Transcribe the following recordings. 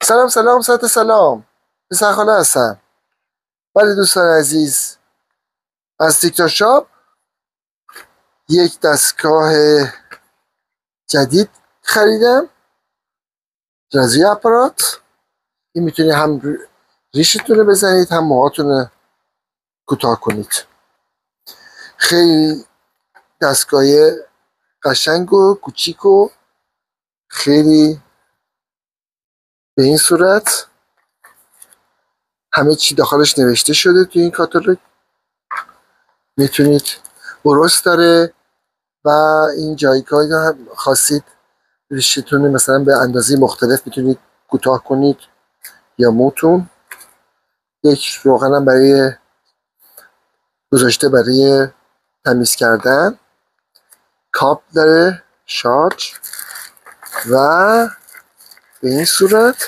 سلام سلام ساعت سلام. پسرخاله هستم. ولی دوستان عزیز، از تیک شاپ یک دستگاه جدید خریدم. رازی اپارات. این میتونی هم ریشتون رو بزنید هم موهاتون رو کوتاه کنید. خیلی دستگاه قشنگ و کوچیک و خیلی به این صورت همه چی داخلش نوشته شده. توی این کاتالوگ میتونید برس داره و این جایگاه هم خواستید ریشتون مثلا به اندازه مختلف میتونید کوتاه کنید یا موتون. یک روغن هم برای گذاشته برای تمیز کردن. کاپ داره شارژ و به این صورت.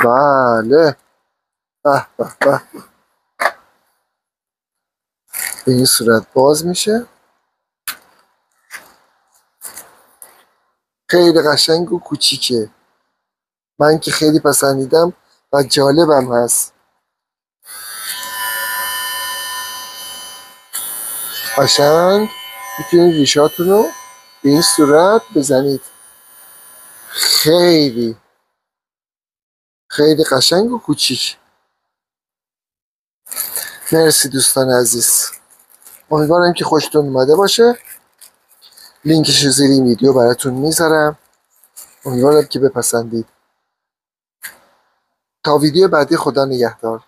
بله به به به، به این صورت باز میشه. خیلی قشنگ و کوچیکه. من که خیلی پسندیدم و جالبم هست. قشنگ میتونید ریشاتون رو به این صورت بزنید. خیلی خیلی قشنگ و کوچیک. مرسی دوستان عزیز. امیدوارم که خوشتون اومده باشه. لینکش زیر این ویدیو براتون میذارم. امیدوارم که بپسندید. تا ویدیو بعدی، خدا نگهدار.